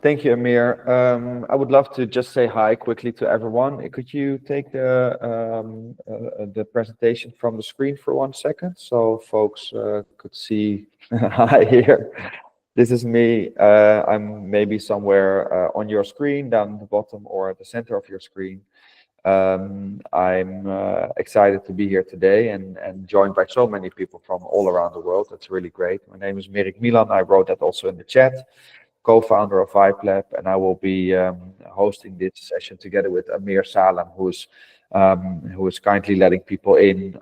Thank you, Amir. I would love to just say hi quickly to everyone. Could you take the presentation from the screen for 1 second so folks could see hi here. This is me. I'm maybe somewhere on your screen, down at the bottom or at the center of your screen. I'm excited to be here today and joined by so many people from all around the world. That's really great. My name is Mirik Milan. I wrote that also in the chat. Co-founder of VibeLab, and I will be hosting this session together with Amir Salem, who is kindly letting people in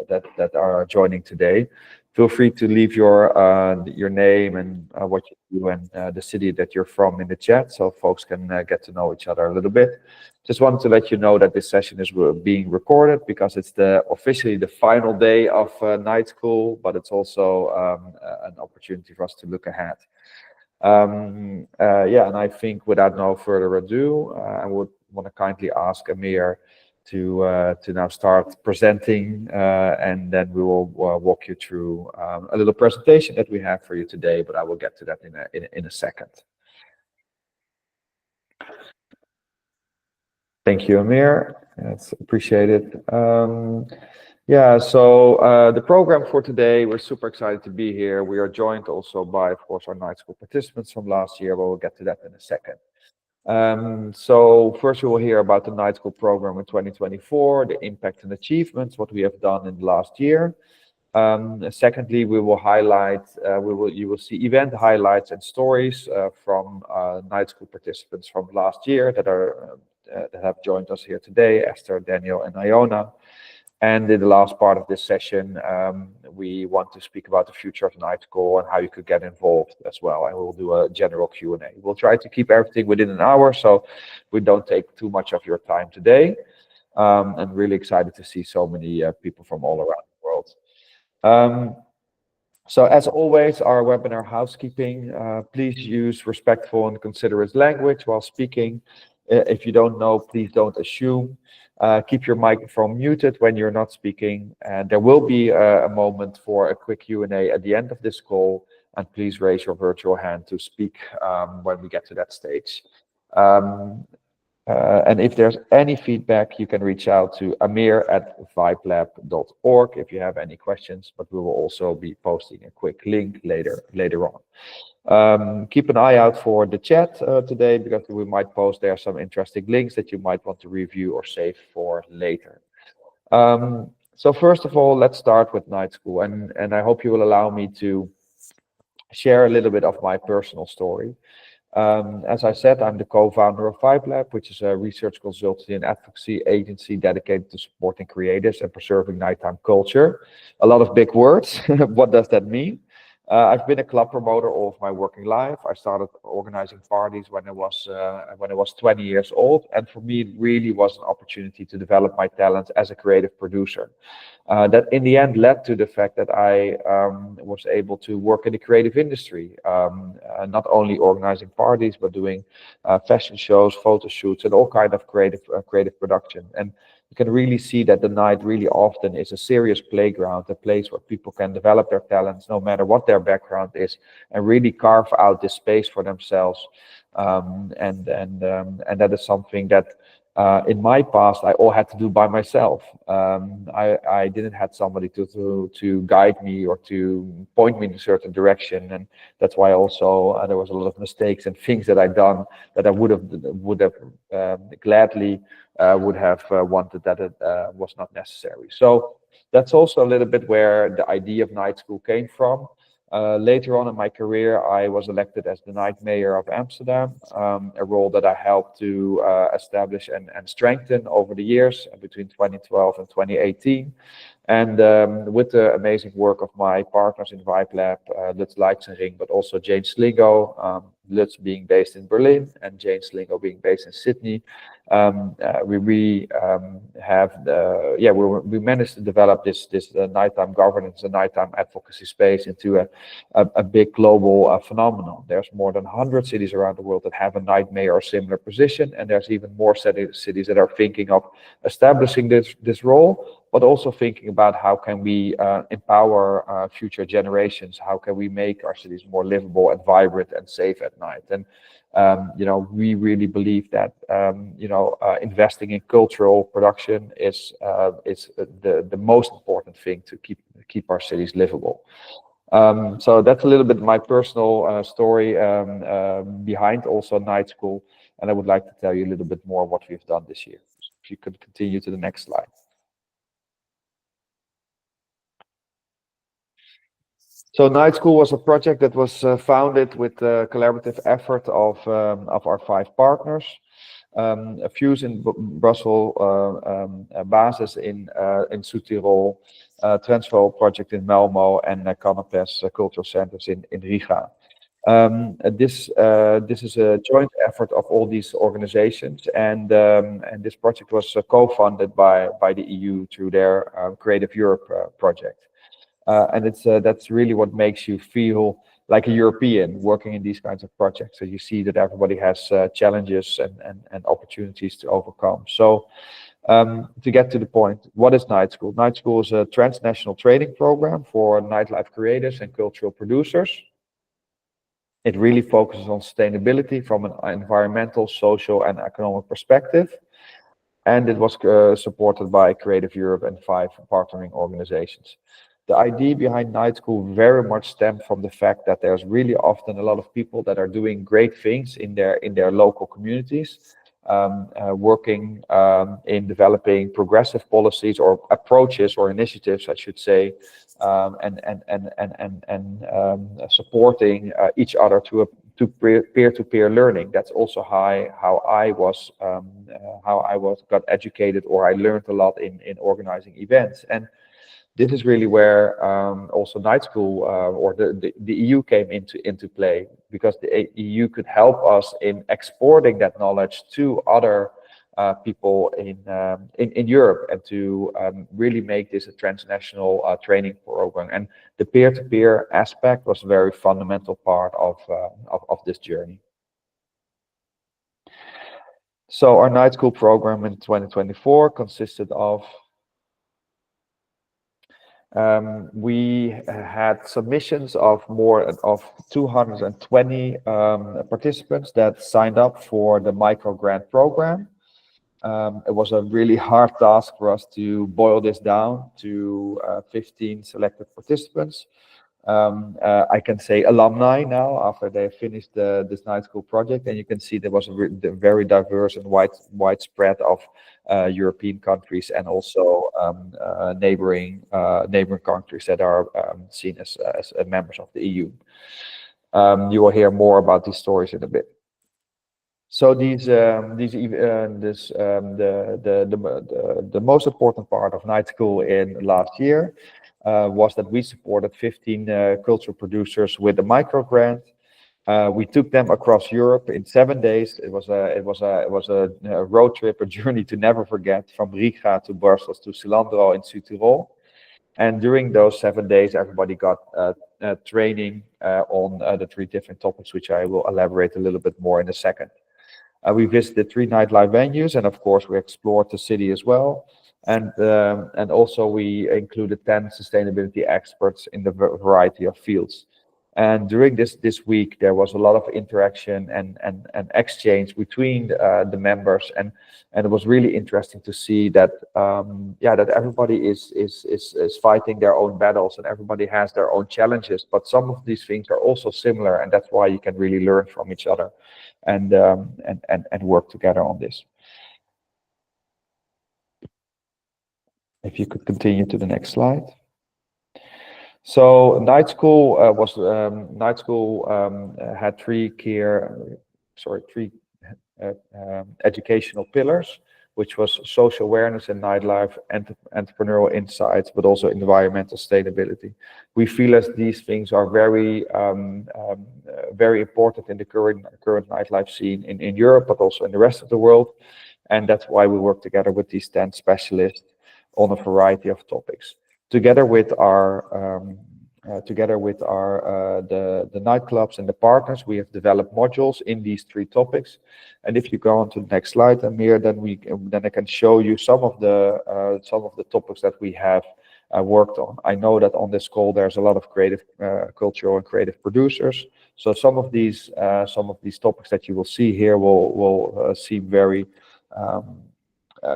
that are joining today. Feel free to leave your name and what you do and the city that you're from in the chat, so folks can get to know each other a little bit. Just wanted to let you know that this session is being recorded because it's officially the final day of night school, but it's also an opportunity for us to look ahead. Yeah, and I think without no further ado, I would want to kindly ask Amir to now start presenting, and then we will walk you through a little presentation that we have for you today. But I will get to that in a second. Thank you, Amir. That's appreciated. Yeah, so the program for today, we're super excited to be here. We are joined also by, of course, our night school participants from last year, but we'll get to that in a second. So first we will hear about the night school program in 2024, the impact and achievements, what we have done in the last year. Secondly, we will highlight, you will see event highlights and stories from night school participants from last year that have joined us here today, Esther, Daniel, and Iona. And in the last part of this session, we want to speak about the future of night school and how you could get involved as well. And we'll do a general Q&A. We'll try to keep everything within an hour, so we don't take too much of your time today. I'm really excited to see so many people from all around the world. So as always, our webinar housekeeping, please use respectful and considerate language while speaking. If you don't know, please don't assume. Keep your microphone muted when you're not speaking, and there will be a moment for a quick Q&A at the end of this call, and please raise your virtual hand to speak when we get to that stage. And if there's any feedback, you can reach out to amir@vibelab.org if you have any questions, but we will also be posting a quick link later on. Keep an eye out for the chat today, because we might post there some interesting links that you might want to review or save for later. So first of all, let's start with night school, and I hope you will allow me to share a little bit of my personal story. As I said, I'm the co-founder of VibeLab, which is a research consultancy and advocacy agency dedicated to supporting creators and preserving nighttime culture. A lot of big words. What does that mean? I've been a club promoter all of my working life. I started organizing parties when I was 20 years old, and for me, it really was an opportunity to develop my talents as a creative producer. That in the end led to the fact that I was able to work in the creative industry, not only organizing parties, but doing fashion shows, photo shoots, and all kind of creative production. And you can really see that the night really often is a serious playground, a place where people can develop their talents, no matter what their background is, and really carve out this space for themselves. And that is something that in my past I all had to do by myself. I didn't have somebody to guide me or to point me in a certain direction, and that's why also there was a lot of mistakes and things that I'd done that I would have gladly would have wanted that it was not necessary. So that's also a little bit where the idea of night school came from. Later on in my career, I was elected as the night mayor of Amsterdam, a role that I helped to establish and strengthen over the years between 2012 and 2018. And with the amazing work of my partners in VibeLab, Lutz Leitzenring, but also Jane Slingo, Lutz being based in Berlin and Jane Slingo being based in Sydney, we managed to develop this nighttime governance and nighttime advocacy space into a big global phenomenon. There's more than 100 cities around the world that have a night mayor or similar position, and there's even more cities that are thinking of establishing this role. but also thinking about how can we empower future generations, how can we make our cities more livable and vibrant and safe at night. And we really believe that investing in cultural production is the most important thing to keep our cities livable. So that's a little bit my personal story behind also Night School, and I would like to tell you a little bit more what we've done this year. If you could continue to the next slide. So Night School was a project that was founded with the collaborative effort of our 5 partners. A few in Brussels, Basis in Südtirol, Transfer project in Malmo, and Canapes cultural centers in Riga. This is a joint effort of all these organizations, and this project was co-funded by the EU through their Creative Europe project. And that's really what makes you feel like a European working in these kinds of projects. So you see that everybody has challenges and opportunities to overcome. So to get to the point, what is Night School? Night School is a transnational training program for nightlife creators and cultural producers. It really focuses on sustainability from an environmental, social, and economic perspective. And it was supported by Creative Europe and 5 partnering organizations. The idea behind Night School very much stemmed from the fact that there's really often a lot of people that are doing great things in their local communities, working in developing progressive policies or approaches or initiatives, I should say, and supporting each other to peer-to-peer learning. That's also how I got educated, or I learned a lot in organizing events. And this is really where also Night School or the EU came into play, because the EU could help us in exporting that knowledge to other people in Europe, and to really make this a transnational training program. And the peer-to-peer aspect was a very fundamental part of this journey. So our Night School program in 2024 consisted of we had submissions of more of 220 participants that signed up for the micro grant program. It was a really hard task for us to boil this down to 15 selected participants. I can say alumni now after they finished this Night School project, and you can see there was a very diverse and widespread of European countries, and also neighboring countries that are seen as members of the EU. You will hear more about these stories in a bit. So the most important part of Night School in last year was that we supported 15 cultural producers with a micro grant. We took them across Europe in 7 days. It was a road trip, a journey to never forget, from Riga to Brussels to Cilandro in Südtirol. And during those 7 days, everybody got training on the 3 different topics, which I will elaborate a little bit more in a second. We visited 3 nightlife venues, and of course we explored the city as well. And also we included 10 sustainability experts in the variety of fields. And during this week, there was a lot of interaction and exchange between the members, and it was really interesting to see that that everybody is fighting their own battles, and everybody has their own challenges. But some of these things are also similar, and that's why you can really learn from each other, and work together on this. If you could continue to the next slide. So Night School had 3 educational pillars, which was social awareness and nightlife, entrepreneurial insights, but also environmental sustainability. We feel as these things are very important in the current nightlife scene in Europe, but also in the rest of the world. And that's why we work together with these 10 specialists on a variety of topics. Together with our together with our the nightclubs and the partners, we have developed modules in these 3 topics. And if you go on to the next slide, Amir, then I can show you some of the topics that we have worked on. I know that on this call there's a lot of creative, cultural and creative producers. So some of these topics that you will see here will seem very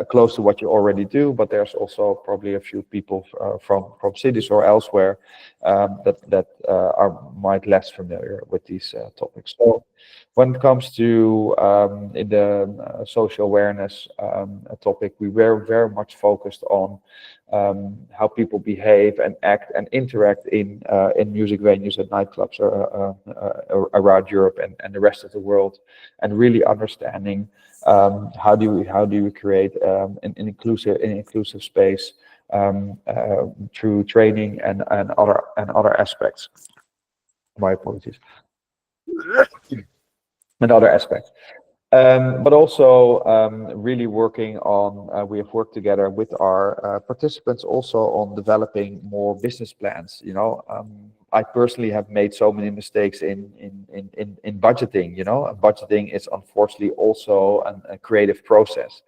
close to what you already do, but there's also probably a few people from cities or elsewhere that are might less familiar with these topics. So when it comes to in the social awareness topic, we were very much focused on how people behave and act and interact in music venues and nightclubs around Europe and the rest of the world, and really understanding how do we create an inclusive space through training and other aspects. My apologies. And other aspects. But also really working on, we have worked together with our participants also on developing more business plans. You know, I personally have made so many mistakes in budgeting. You know, and budgeting is unfortunately also a creative process.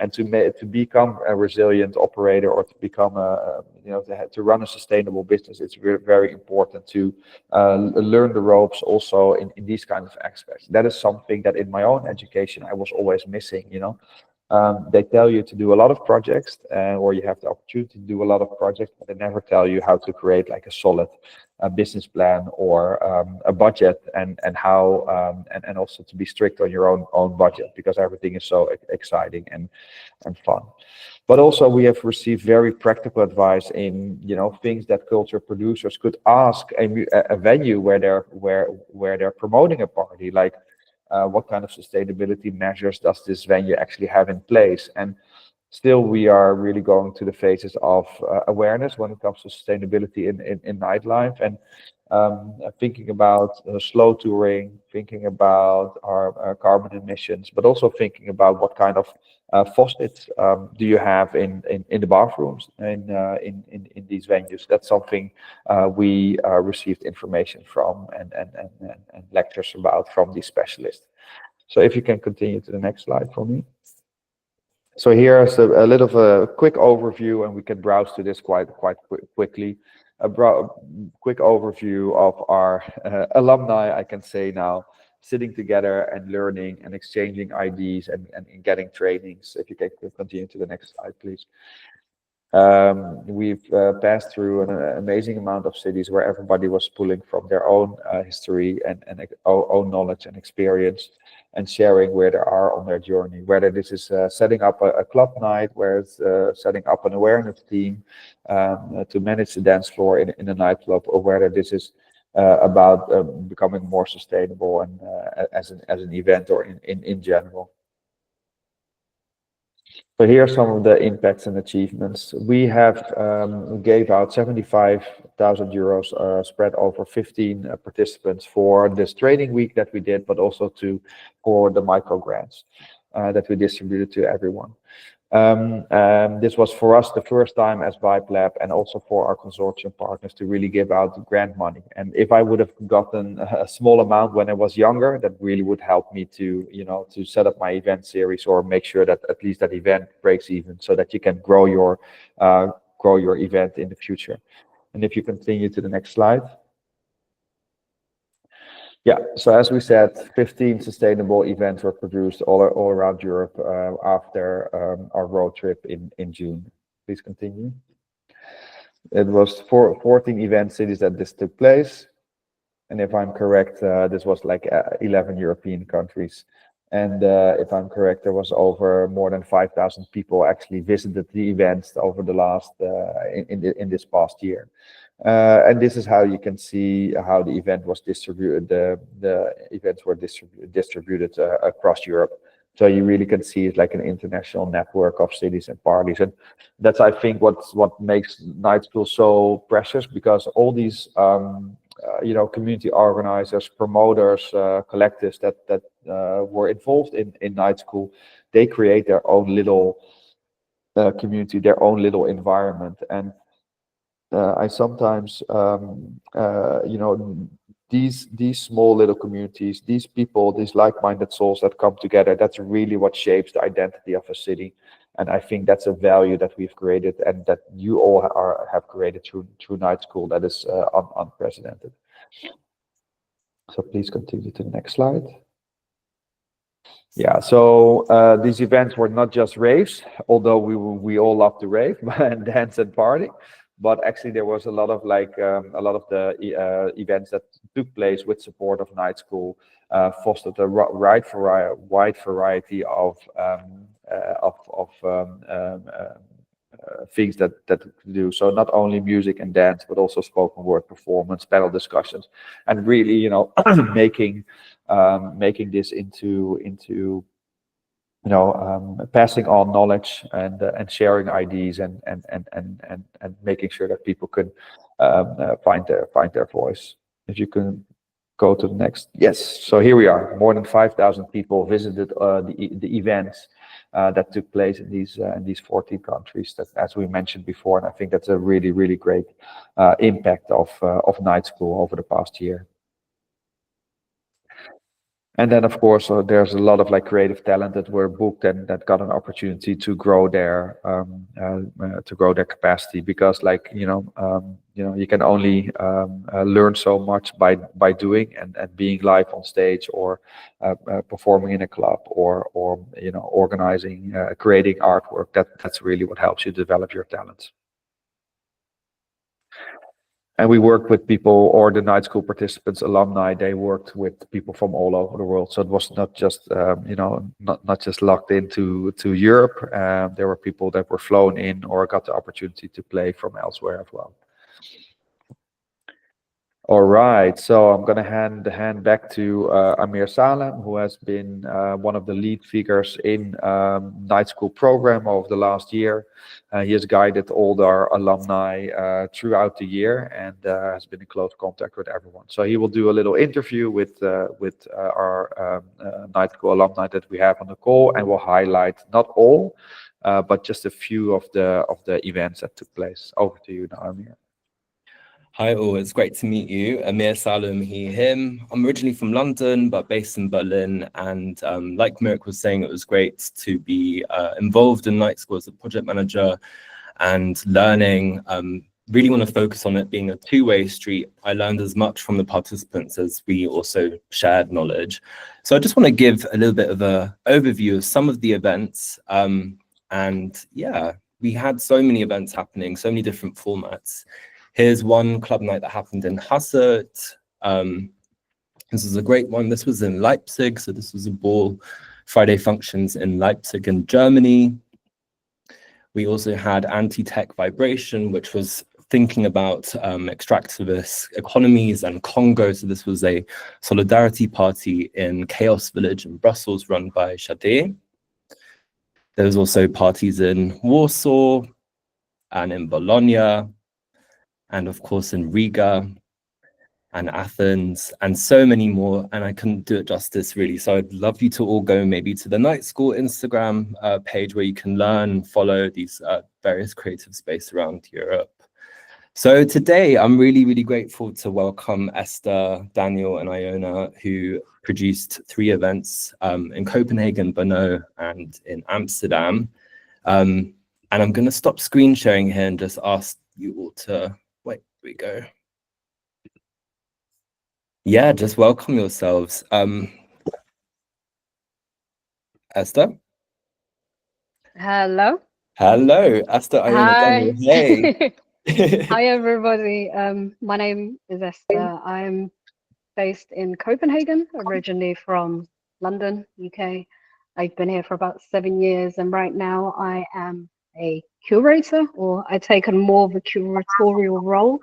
And to become a resilient operator, or to become to run a sustainable business, it's very important to learn the ropes also in these kinds of aspects. That is something that in my own education I was always missing. You know, they tell you to do a lot of projects, or you have the opportunity to do a lot of projects, but they never tell you how to create like a solid business plan or a budget, and how and also to be strict on your own budget, because everything is so exciting and fun. But also we have received very practical advice in, you know, things that culture producers could ask a venue where they're promoting a party, like what kind of sustainability measures does this venue actually have in place. And still we are really going to the phases of awareness when it comes to sustainability in nightlife, and thinking about slow touring, thinking about our carbon emissions, but also thinking about what kind of faucets do you have in the bathrooms in these venues. That's something we received information from and lectures about from these specialists. So if you can continue to the next slide for me. So here's a little of a quick overview, and we can browse to this quite quickly. Quick overview of our alumni, I can say now, sitting together and learning and exchanging ideas and getting trainings. If you can continue to the next slide, please. We've passed through an amazing amount of cities where everybody was pulling from their own history and own knowledge and experience, and sharing where they are on their journey, whether this is setting up a club night, where it's setting up an awareness team to manage the dance floor in a nightclub, or whether this is about becoming more sustainable and as an event or in general. So here are some of the impacts and achievements. We have gave out 75,000 euros spread over 15 participants for this training week that we did, but also for the micro grants that we distributed to everyone. This was for us the first time as Vibe Lab, and also for our consortium partners, to really give out grant money. And if I would have gotten a small amount when I was younger, that really would help me to, you know, to set up my event series, or make sure that at least that event breaks even, so that you can grow your event in the future. And if you continue to the next slide. Yeah, so as we said, 15 sustainable events were produced all around Europe after our road trip in June. Please continue. It was 14 event cities that this took place. And if I'm correct, this was like 11 European countries. And if I'm correct, there was over more than 5,000 people actually visited the events over the last, in this past year. And this is how you can see how the event was distributed. The events were distributed across Europe. So you really can see it like an international network of cities and parties. And that's, I think, what makes NightSchool so precious, because all these you know, community organizers, promoters, collectives that were involved in NightSchool, they create their own little community, their own little environment. And I sometimes, you know, these small little communities, these people, these like-minded souls that come together, that's really what shapes the identity of a city. And I think that's a value that we've created and that you all have created through Night School that is unprecedented. So please continue to the next slide. Yeah, so these events were not just raves, although we all love to rave and dance and party, but actually there was a lot of a lot of the events that took place with support of Night School, fostered a wide variety of things that we do. So not only music and dance, but also spoken word performance, panel discussions, and really, you know, making this into passing on knowledge and sharing ideas and making sure that people can find their voice. If you can go to the next. Yes, so here we are. More than 5,000 people visited the events that took place in these 14 countries. That, as we mentioned before, and I think that's a really great impact of Night School over the past year. And then, of course, there's a lot of creative talent that were booked and that got an opportunity to grow their capacity, because you can only learn so much by doing and being live on stage, or performing in a club, or organizing, creating artwork. That's really what helps you develop your talents. And we worked with people, or the Night School participants, alumni, they worked with people from all over the world. So it was not just, not just locked into Europe. There were people that were flown in or got the opportunity to play from elsewhere as well. All right, so I'm going to hand back to Amir Salem, who has been one of the lead figures in Night School program over the last year. He has guided all our alumni throughout the year and has been in close contact with everyone. So he will do a little interview with our Night School alumni that we have on the call, and will highlight not all, but just a few of the events that took place. Over to you now, Amir. Hi all, it's great to meet you. Amir Salem, he, him. I'm originally from London, but based in Berlin. And like Mirk was saying, it was great to be involved in Night School as a project manager and learning. Really want to focus on it being a two-way street. I learned as much from the participants as we also shared knowledge. So I just want to give a little bit of an overview of some of the events. And yeah, we had so many events happening, so many different formats. Here's one club night that happened in Hasselt. This was a great one. This was in Leipzig. So this was a ball Friday functions in Leipzig in Germany. We also had Anti-Tech Vibration, which was thinking about extractivist economies and Congo. So this was a solidarity party in Chaos Village in Brussels run by Shade. There was also parties in Warsaw and in Bologna, and of course in Riga and Athens, and so many more, and I couldn't do it justice really. So I'd love you to all go maybe to the Night School Instagram page, where you can learn and follow these various creative space around Europe. So today I'm really grateful to welcome Esther, Daniel and Iona, who produced 3 events in Copenhagen, Brno and in Amsterdam. And I'm going to stop screen sharing here and just ask you all to, wait, here we go. Yeah, just welcome yourselves. Esther? Hello. Hello, Esther, Iona, Daniel, Hi. hey. Hi, everybody. My name is Esther. I'm based in Copenhagen, originally from London, UK. I've been here for about 7 years, and right now I am a curator, or I've taken more of a curatorial role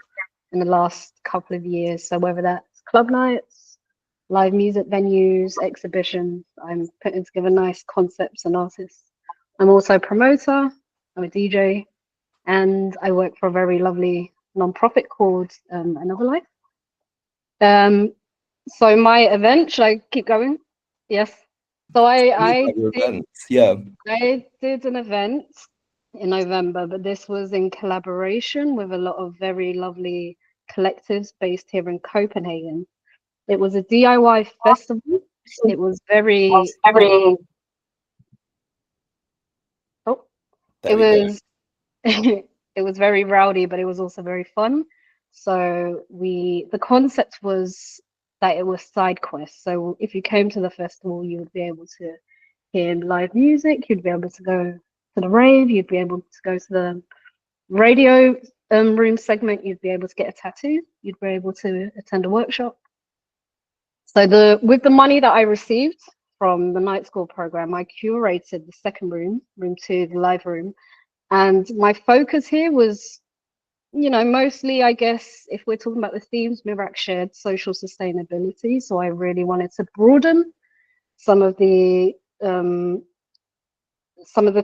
in the last couple of years. So whether that's club nights, live music venues, exhibitions, I'm putting together nice concepts and artists. I'm also a promoter, I'm a DJ, and I work for a very lovely nonprofit called Another Life. So my event, should I keep going? Yes. So I Yeah. did an event in November, but this was in collaboration with a lot of very lovely collectives based here in Copenhagen. It was a DIY festival. It was very, oh, There we go. it was very rowdy, but it was also very fun. So the concept was that it was side quests. So if you came to the festival, you would be able to hear live music, you'd be able to go to the rave, you'd be able to go to the radio room segment, you'd be able to get a tattoo, you'd be able to attend a workshop. So with the money that I received from the night school program, I curated the second room, room 2, the live room. And my focus here was, mostly, I guess, if we're talking about the themes, Mirac shared social sustainability. So I really wanted to broaden some of the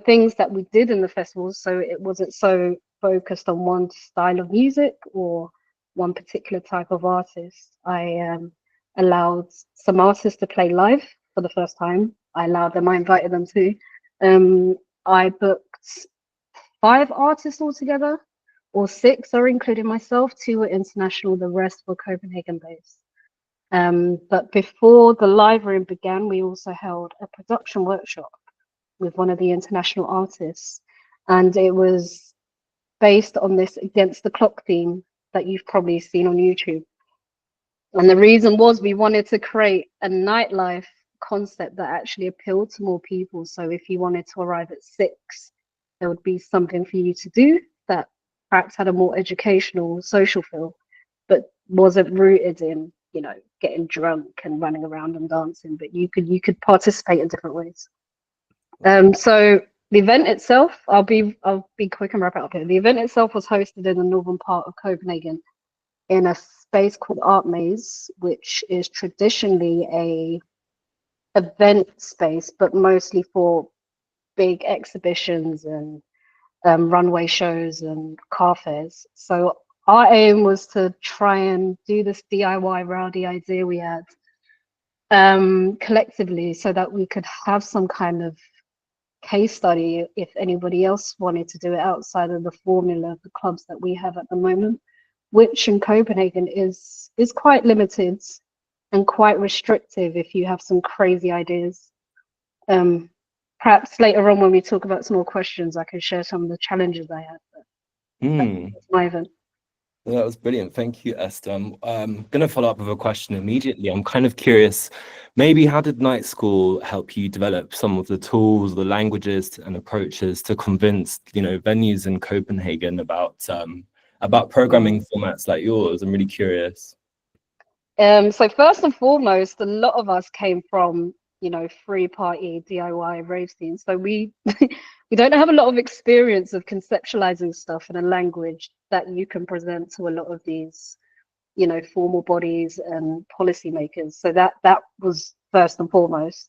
things that we did in the festival, so it wasn't so focused on one style of music or one particular type of artist. I allowed some artists to play live for the first time. I invited them to. I booked 5 artists altogether, or 6, or including myself. 2 were international, the rest were Copenhagen based. But before the live room began, we also held a production workshop with one of the international artists, and it was based on this Against the Clock theme that you've probably seen on YouTube. And the reason was we wanted to create a nightlife concept that actually appealed to more people. So if you wanted to arrive at 6, there would be something for you to do that perhaps had a more educational, social feel, but wasn't rooted in, getting drunk and running around and dancing. But you could participate in different ways. So the event itself, I'll be quick and wrap it up here. The event itself was hosted in the northern part of Copenhagen in a space called Art Maze, which is traditionally a event space, but mostly for big exhibitions and runway shows and car fairs. So our aim was to try and do this DIY rowdy idea we had collectively, so that we could have some kind of case study if anybody else wanted to do it outside of the formula of the clubs that we have at the moment, which in Copenhagen is quite limited and quite restrictive if you have some crazy ideas. Perhaps later on when we talk about some more questions, I can share some of the challenges I had. That's my event. Well, that was brilliant. Thank you, Esther. I'm going to follow up with a question immediately. I'm kind of curious, maybe how did Night School help you develop some of the tools, the languages and approaches to convince, venues in Copenhagen about programming formats like yours? I'm really curious. So first and foremost, a lot of us came from, free party DIY rave scenes. So we we don't have a lot of experience of conceptualizing stuff in a language that you can present to a lot of these, formal bodies and policymakers. So that was first and foremost.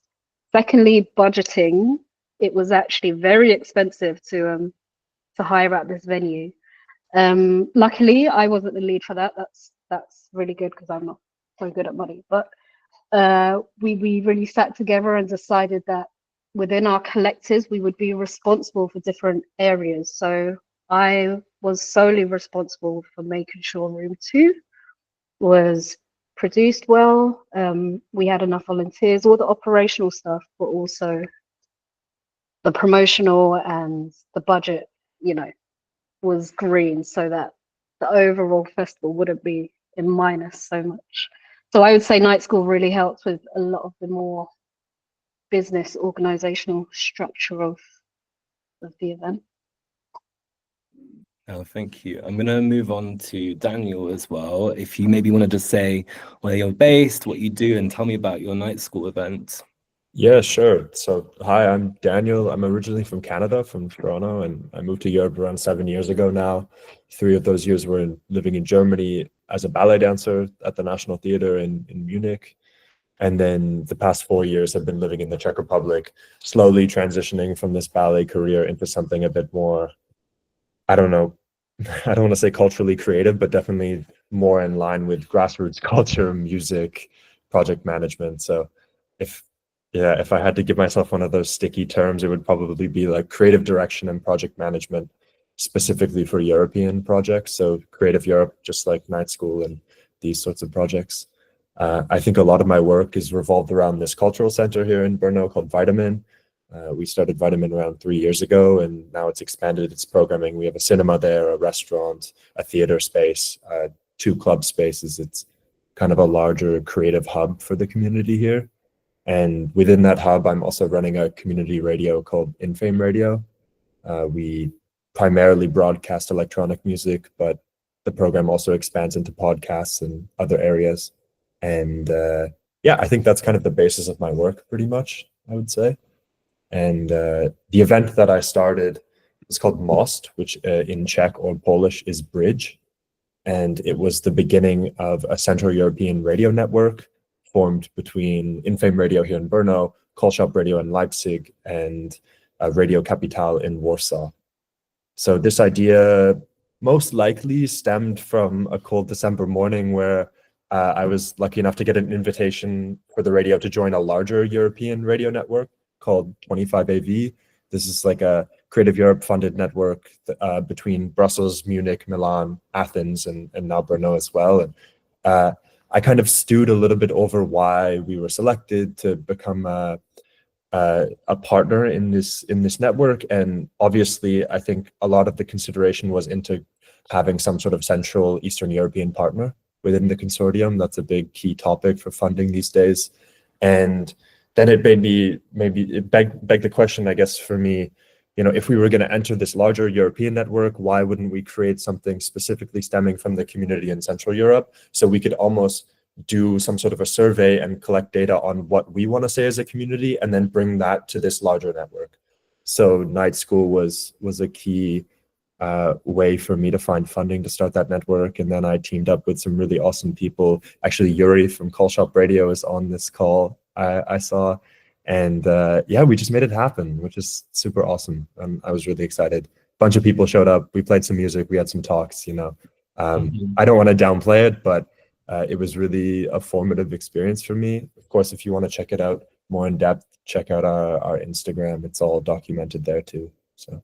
Secondly, budgeting. It was actually very expensive to hire out this venue. Luckily, I wasn't the lead for that. That's really good because I'm not so good at money. But we really sat together and decided that within our collectives, we would be responsible for different areas. So I was solely responsible for making sure room 2 was produced well. We had enough volunteers, all the operational stuff, but also the promotional and the budget, was green, so that the overall festival wouldn't be in minus so much. So I would say Night School really helped with a lot of the more business organizational structure of the event. Oh, thank you. I'm going to move on to Daniel as well. If you maybe want to just say where you're based, what you do, and tell me about your Night School event. Yeah, sure. So, hi, I'm Daniel. I'm originally from Canada, from Toronto, and I moved to Europe around 7 years ago now. 3 of those years were living in Germany as a ballet dancer at the National Theatre in Munich. And then the past 4 years have been living in the Czech Republic, slowly transitioning from this ballet career into something a bit more, I don't know, I don't want to say culturally creative, but definitely more in line with grassroots culture, music, project management. So if Yeah, if I had to give myself one of those sticky terms, it would probably be like creative direction and project management, specifically for European projects. So Creative Europe, just like NightSchool and these sorts of projects. I think a lot of my work is revolved around this cultural center here in Brno called Vitamin. We started Vitamin around 3 years ago, and now it's expanded its programming. We have a cinema there, a restaurant, a theater space, 2 club spaces. It's kind of a larger creative hub for the community here. And within that hub, I'm also running a community radio called Infame Radio. We primarily broadcast electronic music, but the program also expands into podcasts and other areas. And yeah, I think that's kind of the basis of my work, pretty much, I would say. And the event that I started is called Most, which in Czech or Polish is bridge. And it was the beginning of a Central European radio network formed between Infame Radio here in Brno, Call-Shop Radio in Leipzig, and Radio Capital in Warsaw. So this idea most likely stemmed from a cold December morning where I was lucky enough to get an invitation for the radio to join a larger European radio network called 25AV. This is like a Creative Europe funded network between Brussels, Munich, Milan, Athens, and now Brno as well. And I kind of stewed a little bit over why we were selected to become a partner in this network. And obviously, I think a lot of the consideration was into having some sort of Central Eastern European partner within the consortium. That's a big key topic for funding these days. And then it begged the question, I guess, for me, if we were going to enter this larger European network, why wouldn't we create something specifically stemming from the community in Central Europe, so we could almost do some sort of a survey and collect data on what we want to say as a community, and then bring that to this larger network. So NightSchool was a key way for me to find funding to start that network. And then I teamed up with some really awesome people. Actually, Yuri from Call-Shop Radio is on this call, I saw. And yeah, we just made it happen, which is super awesome. I was really excited. A bunch of people showed up. We played some music. We had some talks, I don't want to downplay it, but it was really a formative experience for me. Of course, if you want to check it out more in depth, check out our Instagram. It's all documented there too. So.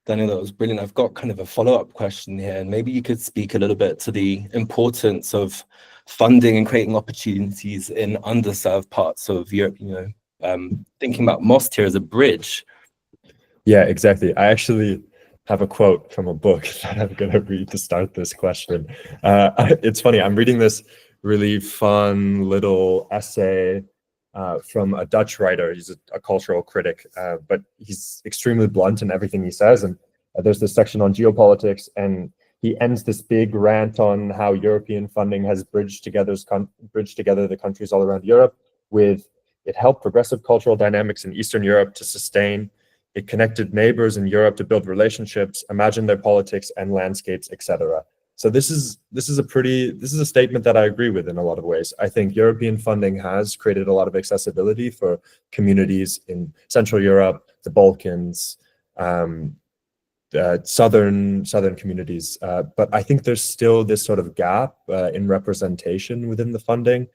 Daniel, that was brilliant. I've got kind of a follow-up question here, and maybe you could speak a little bit to the importance of funding and creating opportunities in underserved parts of Europe, thinking about Most here as a bridge. Yeah, exactly. I actually have a quote from a book that I'm going to read to start this question. It's funny, I'm reading this really fun little essay from a Dutch writer. He's a cultural critic, but he's extremely blunt in everything he says. And there's this section on geopolitics, and he ends this big rant on how European funding has bridged together the countries all around Europe. It helped progressive cultural dynamics in Eastern Europe to sustain. It connected neighbors in Europe to build relationships, imagine their politics and landscapes, etc. So this is a statement that I agree with in a lot of ways. I think European funding has created a lot of accessibility for communities in Central Europe, the Balkans, southern communities. But I think there's still this sort of gap in representation within the funding.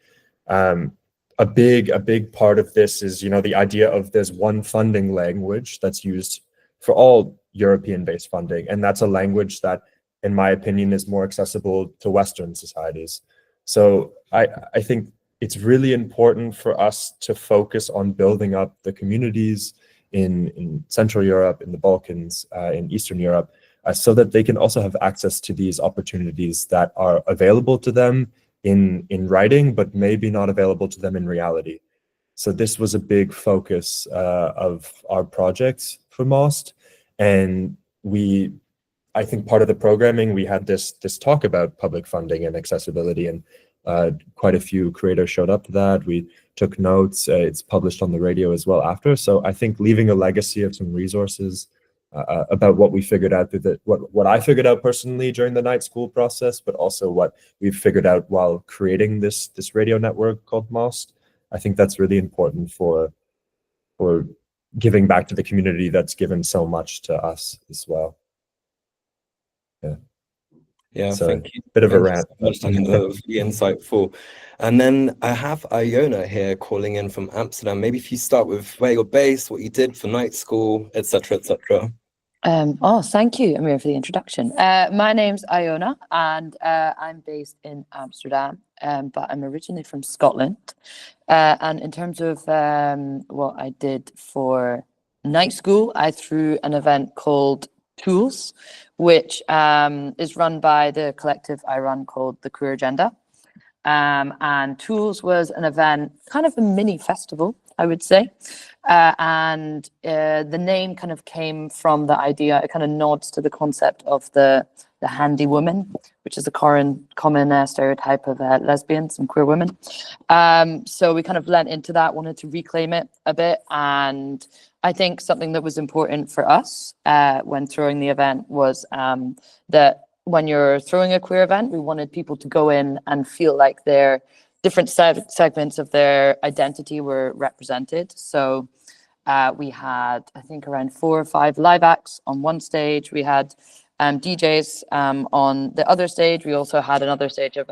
A big part of this is, the idea of there's one funding language that's used for all European-based funding, and that's a language that, in my opinion, is more accessible to Western societies. So I think it's really important for us to focus on building up the communities in Central Europe, in the Balkans, in Eastern Europe, so that they can also have access to these opportunities that are available to them in writing, but maybe not available to them in reality. So this was a big focus of our projects for Most. And I think part of the programming, we had this talk about public funding and accessibility, and quite a few creators showed up to that. We took notes. It's published on the radio as well after. So I think leaving a legacy of some resources about what we figured out through what I figured out personally during the NightSchool process, but also what we've figured out while creating this radio network called Most. I think that's really important for giving back to the community that's given so much to us as well. Yeah. Yeah, So thank you. bit of a Thank you rant. so much, Daniel. That was really insightful. And then I have Iona here calling in from Amsterdam. Maybe if you start with where you're based, what you did for night school, etc., etc. Thank you, Amir, for the introduction. My name's Iona, and I'm based in Amsterdam, but I'm originally from Scotland. And in terms of what I did for night school, I threw an event called Tools, which is run by the collective I run called the Queer Agenda. And Tools was an event, kind of a mini festival, I would say. And the name kind of came from the idea, it kind of nods to the concept of the handy woman, which is a common stereotype of lesbians and queer women. So we kind of lent into that, wanted to reclaim it a bit. And I think something that was important for us when throwing the event was that when you're throwing a queer event, we wanted people to go in and feel like their different segments of their identity were represented. So we had, I think, around 4 or 5 live acts on one stage. We had DJs on the other stage. We also had another stage of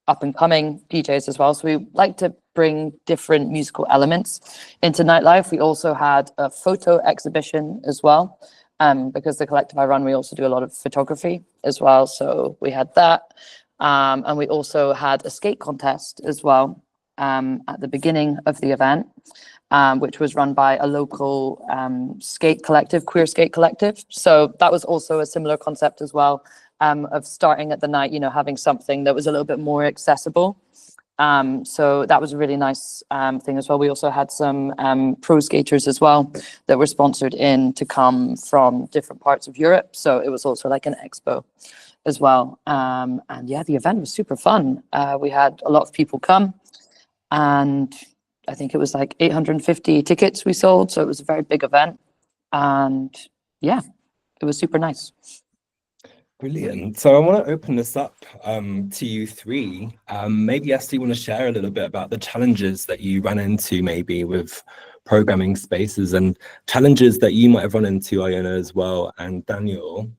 up and coming DJs as well. So we like to bring different musical elements into nightlife. We also had a photo exhibition as well. Because the collective I run, we also do a lot of photography as well. So we had that. And we also had a skate contest as well at the beginning of the event, which was run by a local skate collective, queer skate collective. So that was also a similar concept as well, of starting at the night, you know, having something that was a little bit more accessible. So that was a really nice thing as well. We also had some pro skaters as well that were sponsored in to come from different parts of Europe. So it was also like an expo as well. And yeah, the event was super fun. We had a lot of people come, and I think it was like 850 tickets we sold. So it was a very big event. And yeah, it was super nice. Brilliant. So I want to open this up to you three. Maybe Esther, you want to share a little bit about the challenges that you ran into maybe with programming spaces, and challenges that you might have run into, Iona, as well, and Daniel.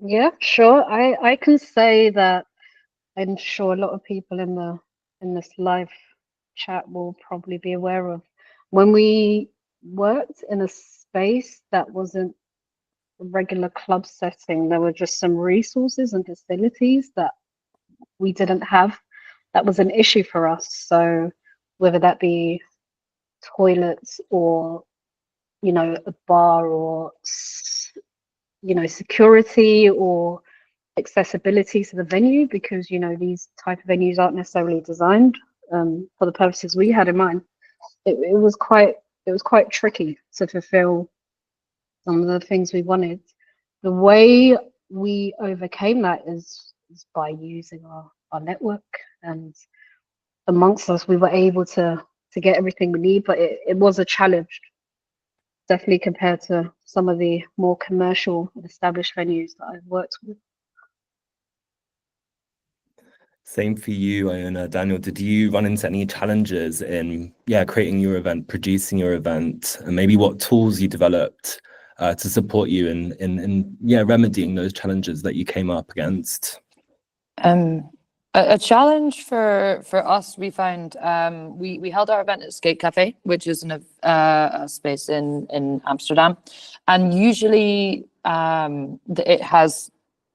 Yeah, sure. I can say that I'm sure a lot of people in this live chat will probably be aware of. When we worked in a space that wasn't a regular club setting, there were just some resources and facilities that we didn't have. That was an issue for us. So whether that be toilets or, you know, a bar or, you know, security or accessibility to the venue, because, you know, these type of venues aren't necessarily designed for the purposes we had in mind. It was quite tricky to fulfill some of the things we wanted. The way we overcame that is by using our network, and amongst us we were able to get everything we need, but it was a challenge, definitely, compared to some of the more commercial and established venues that I've worked with. Same for you, Iona. Daniel, did you run into any challenges in creating your event, producing your event, and maybe what tools you developed to support you in remedying those challenges that you came up against? A challenge for us, we found, we held our event at Skate Cafe, which is a space in Amsterdam, and usually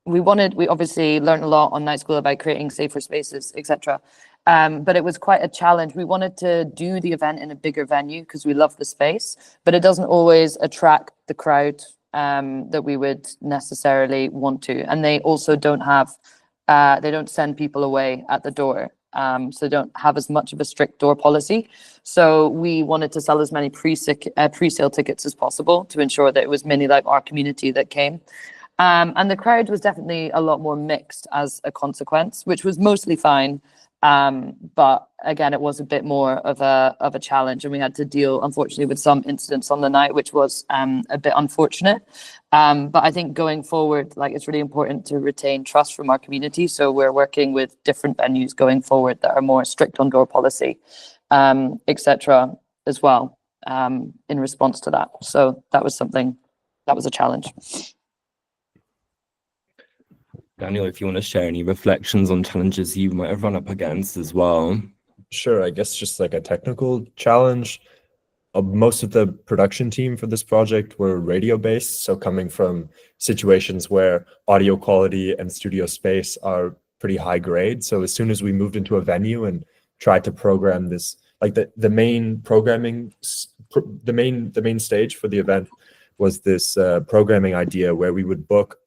we obviously learned a lot on Night School about creating safer spaces, etc. But it was quite a challenge. We wanted to do the event in a bigger venue because we love the space, but it doesn't always attract the crowd that we would necessarily want to. And they also don't have, they don't send people away at the door. So they don't have as much of a strict door policy. So we wanted to sell as many pre-sale tickets as possible to ensure that it was mainly like our community that came. And the crowd was definitely a lot more mixed as a consequence, which was mostly fine. But again, it was a bit more of a challenge, and we had to deal, unfortunately, with some incidents on the night, which was a bit unfortunate. But I think going forward, like, it's really important to retain trust from our community. So we're working with different venues going forward that are more strict on door policy, etc. as well, in response to that. So that was something that was a challenge. Daniel, if you want to share any reflections on challenges you might have run up against as well. Sure, I guess just like a technical challenge. Most of the production team for this project were radio-based, so coming from situations where audio quality and studio space are pretty high grade. So as soon as we moved into a venue and tried to program this, like the main programming, the main stage for the event was this programming idea where we would book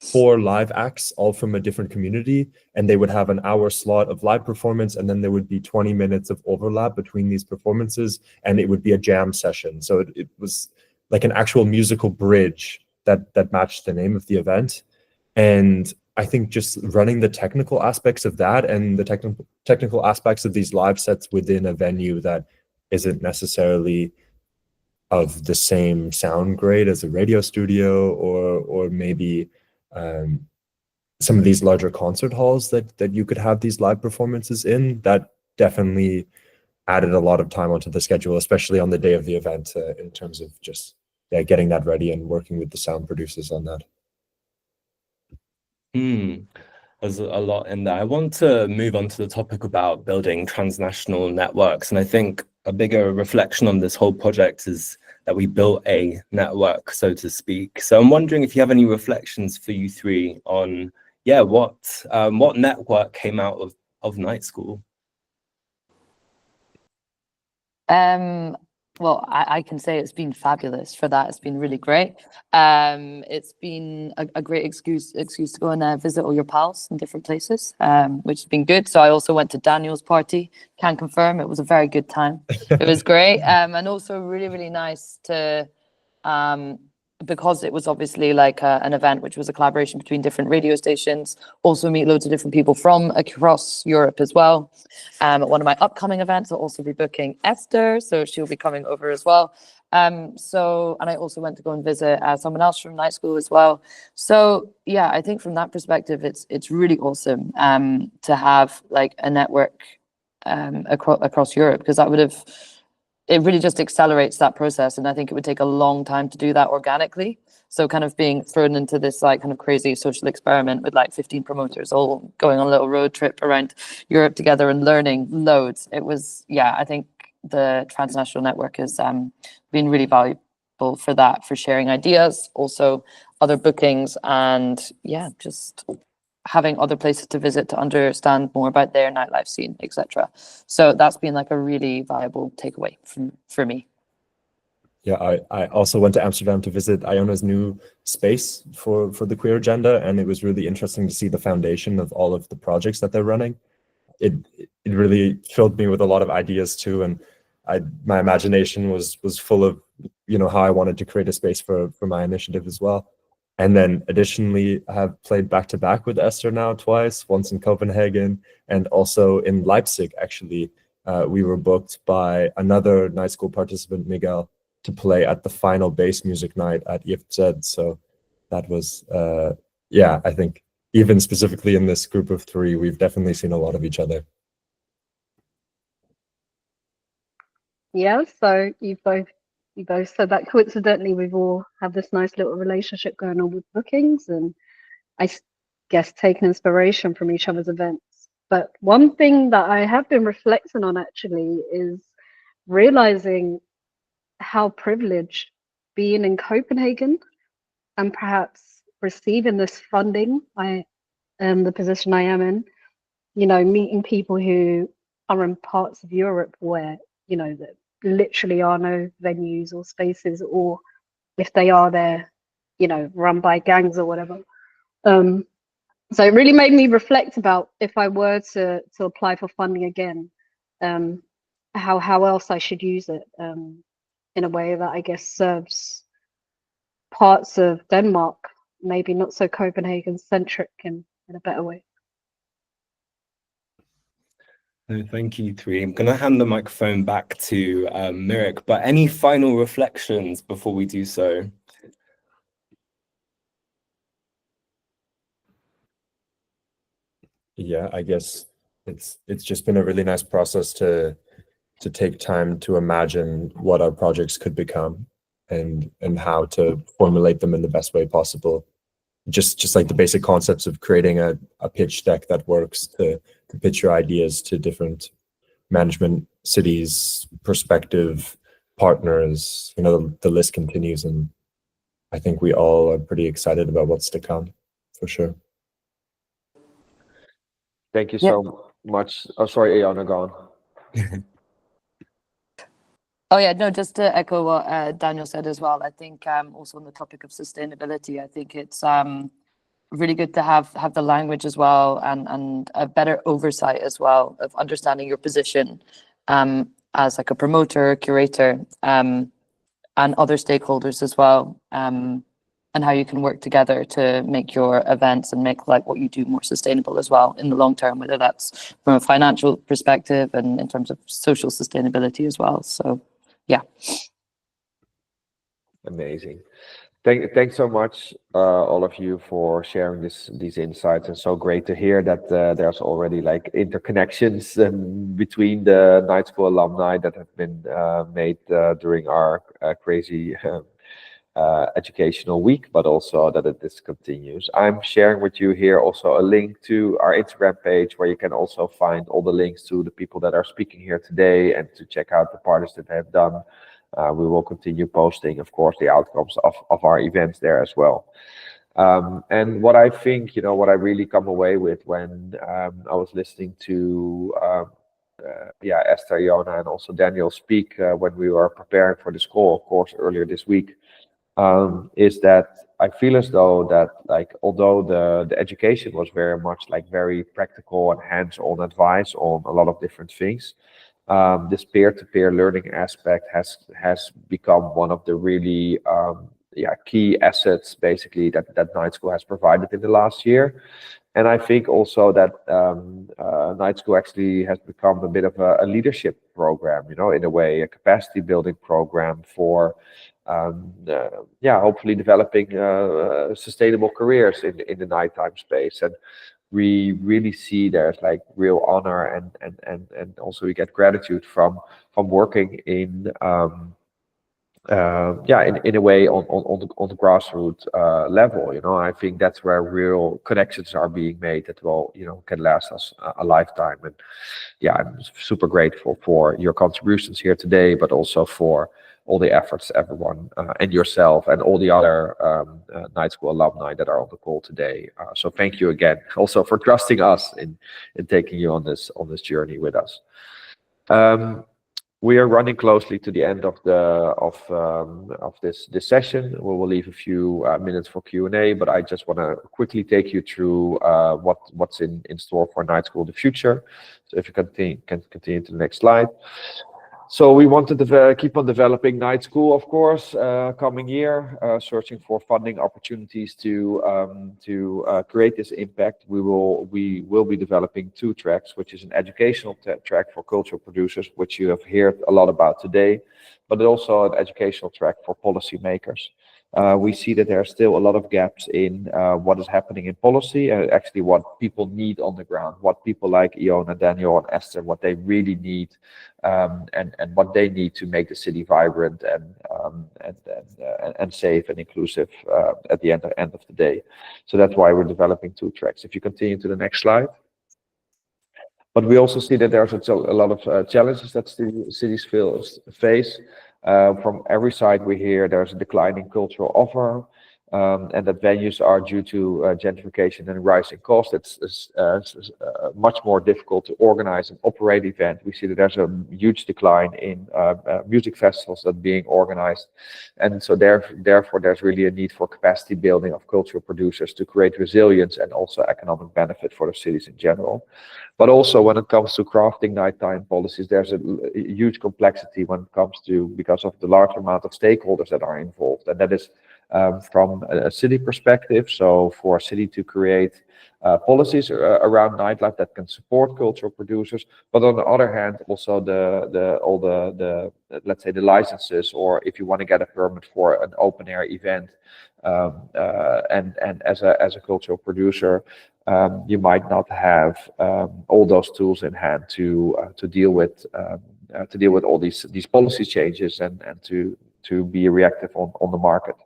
4 live acts, all from a different community, and they would have an hour slot of live performance, and then there would be 20 minutes of overlap between these performances, and it would be a jam session. So it was like an actual musical bridge that matched the name of the event. And I think just running the technical aspects of that and the technical aspects of these live sets within a venue that isn't necessarily of the same sound grade as a radio studio, or maybe some of these larger concert halls that you could have these live performances in, that definitely added a lot of time onto the schedule, especially on the day of the event, in terms of just getting that ready and working with the sound producers on that. There's a lot in there. I want to move on to the topic about building transnational networks. And I think a bigger reflection on this whole project is that we built a network, so to speak. So I'm wondering if you have any reflections for you three on, what network came out of NightSchool? Well, I can say it's been fabulous for that. It's been really great. It's been a great excuse to go and visit all your pals in different places, which has been good. So I also went to Daniel's party. Can confirm it was a very good time. It was great, and also really, really nice to, because it was obviously like an event which was a collaboration between different radio stations, also meet loads of different people from across Europe as well. At one of my upcoming events, I'll also be booking Esther, so she'll be coming over as well. And I also went to go and visit someone else from NightSchool as well. So yeah, I think from that perspective, it's really awesome to have like a network across Europe, because it really just accelerates that process. And I think it would take a long time to do that organically. So kind of being thrown into this like kind of crazy social experiment with like 15 promoters all going on a little road trip around Europe together and learning loads. It was, I think the transnational network has been really valuable for that, for sharing ideas, also other bookings, and just having other places to visit to understand more about their nightlife scene, etc. So that's been like a really valuable takeaway for me. Yeah, I also went to Amsterdam to visit Iona's new space for the queer agenda, and it was really interesting to see the foundation of all of the projects that they're running. It really filled me with a lot of ideas too, and my imagination was full of how I wanted to create a space for my initiative as well. And then additionally, I have played back to back with Esther now twice, once in Copenhagen and also in Leipzig. Actually, we were booked by another NightSchool participant, Miguel, to play at the final bass music night at IFZ. So that was, I think even specifically in this group of 3, we've definitely seen a lot of each other. Yeah, so you both said that coincidentally we've all have this nice little relationship going on with bookings, and I guess taking inspiration from each other's events. But one thing that I have been reflecting on actually is realizing how privileged being in Copenhagen and perhaps receiving this funding, the position I am in, meeting people who are in parts of Europe where, there literally are no venues or spaces, or if they are, they're, run by gangs or whatever. So it really made me reflect about if I were to apply for funding again, how else I should use it in a way that I guess serves parts of Denmark, maybe not so Copenhagen centric, in a better way. No, thank you, 3. I'm going to hand the microphone back to Mirik, but any final reflections before we do so? Yeah, I guess it's just been a really nice process to take time to imagine what our projects could become. and how to formulate them in the best way possible. Just like the basic concepts of creating a pitch deck that works to pitch your ideas to different management, cities, perspective, partners, the list continues. And I think we all are pretty excited about what's to come, for sure. Thank you so much. Oh, sorry, Iona, go on. Oh yeah, no, just to echo what Daniel said as well. I think also on the topic of sustainability, I think it's really good to have the language as well, and a better oversight as well of understanding your position as like a promoter, curator, and other stakeholders as well, and how you can work together to make your events and make like what you do more sustainable as well in the long term, whether that's from a financial perspective and in terms of social sustainability as well. So yeah. Amazing. Thanks so much, all of you, for sharing these insights. And so great to hear that there's already like interconnections between the Night School alumni that have been made during our crazy educational week, but also that this continues. I'm sharing with you here also a link to our Instagram page, where you can also find all the links to the people that are speaking here today and to check out the parties that they have done. We will continue posting, of course, the outcomes of our events there as well. And what I think, what I really come away with when I was listening to Esther, Iona, and also Daniel speak when we were preparing for this call, of course, earlier this week, is that I feel as though that, like, although the education was very much like very practical and hands-on advice on a lot of different things, this peer-to-peer learning aspect has become one of the really key assets, basically, that Night School has provided in the last year. And I think also that Night School actually has become a bit of a leadership program, in a way, a capacity building program for hopefully developing sustainable careers in the nighttime space. And we really see there's like real honor and also we get gratitude from working in in a way on the grassroots level. I think that's where real connections are being made that will can last us a lifetime. And I'm super grateful for your contributions here today, but also for all the efforts, everyone, and yourself, and all the other Night School alumni that are on the call today. So thank you again, also for trusting us in taking you on this journey with us. We are running closely to the end of this session. We will leave a few minutes for Q&A, but I just want to quickly take you through what's in store for Night School in the future. So if you can continue to the next slide. So we want to keep on developing Night School, of course, coming year, searching for funding opportunities to create this impact. We will be developing 2 tracks, which is an educational track for cultural producers, which you have heard a lot about today, but also an educational track for policymakers. We see that there are still a lot of gaps in what is happening in policy, and actually what people need on the ground, what people like Iona, Daniel, and Esther, what they really need, and what they need to make the city vibrant and safe and inclusive at the end of the day. So that's why we're developing 2 tracks. If you continue to the next slide. But we also see that there's a lot of challenges that cities face. From every side we hear there's a declining cultural offer, and that venues are due to gentrification and rising costs. It's much more difficult to organize and operate events. We see that there's a huge decline in music festivals that are being organized. And so therefore there's really a need for capacity building of cultural producers to create resilience and also economic benefit for the cities in general. But also when it comes to crafting nighttime policies, there's a huge complexity when it comes to, because of the large amount of stakeholders that are involved. And that is from a city perspective. So for a city to create policies around nightlife that can support cultural producers, but on the other hand, also all the let's say the licenses, or if you want to get a permit for an open air event, and as a cultural producer, you might not have all those tools in hand to deal with all these policy changes and to be reactive on the market.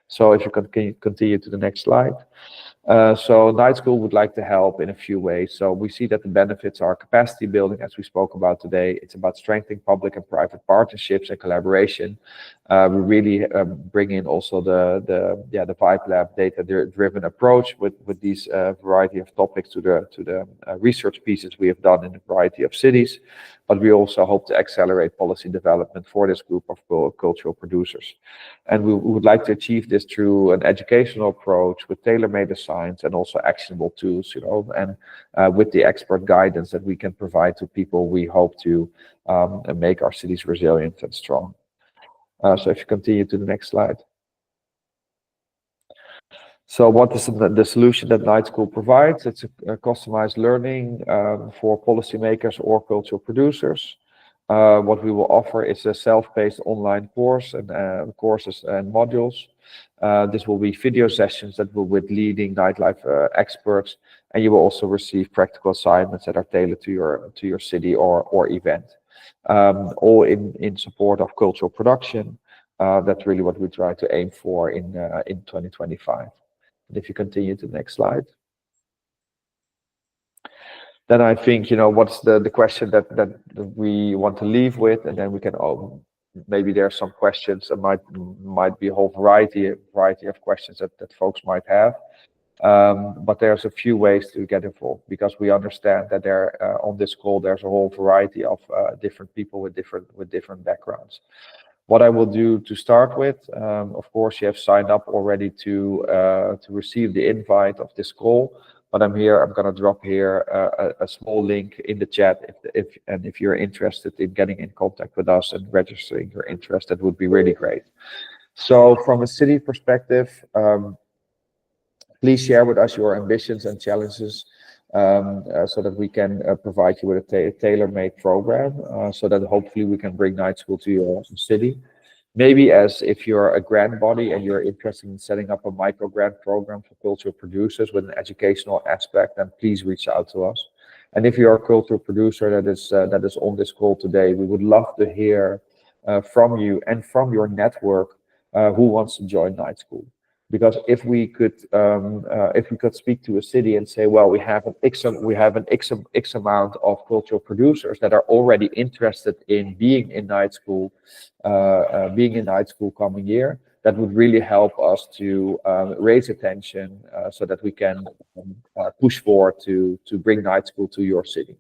So if you can continue to the next slide. So NightSchool would like to help in a few ways. So we see that the benefits are capacity building, as we spoke about today. It's about strengthening public and private partnerships and collaboration. We really bring in also the Vibe Lab data-driven approach with these variety of topics to the research pieces we have done in a variety of cities. But we also hope to accelerate policy development for this group of cultural producers. And we would like to achieve this through an educational approach with tailor-made designs and also actionable tools, and with the expert guidance that we can provide to people, we hope to make our cities resilient and strong. So if you continue to the next slide. So what is the solution that NightSchool provides? It's a customized learning for policymakers or cultural producers. What we will offer is a self-paced online course and courses and modules. This will be video sessions that will with leading nightlife experts, and you will also receive practical assignments that are tailored to your city or event. All in support of cultural production. That's really what we try to aim for in 2025. And if you continue to the next slide. Then I think, what's the question that we want to leave with, and then we can, maybe there are some questions, there might be a whole variety of questions that folks might have. But there's a few ways to get involved, because we understand that on this call, there's a whole variety of different people with different backgrounds. What I will do to start with, of course, you have signed up already to receive the invite of this call. But I'm going to drop here a small link in the chat. If you're interested in getting in contact with us and registering your interest, that would be really great. So from a city perspective, please share with us your ambitions and challenges, so that we can provide you with a tailor-made program, so that hopefully we can bring NightSchool to your city. Maybe as if you're a grant body and you're interested in setting up a micro grant program for cultural producers with an educational aspect, then please reach out to us. And if you're a cultural producer that is on this call today, we would love to hear from you and from your network who wants to join NightSchool. Because if we could speak to a city and say, well, we have an X amount of cultural producers that are already interested in being in NightSchool, coming year, that would really help us to raise attention, so that we can push forward to bring NightSchool to your city.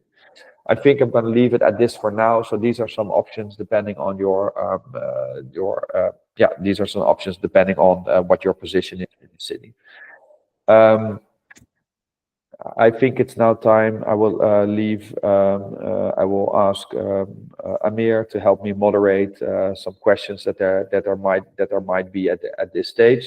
I think I'm going to leave it at this for now. So these are some options depending on these are some options depending on what your position is in the city. I think it's now time. I will I will ask Amir to help me moderate some questions that there might be at this stage.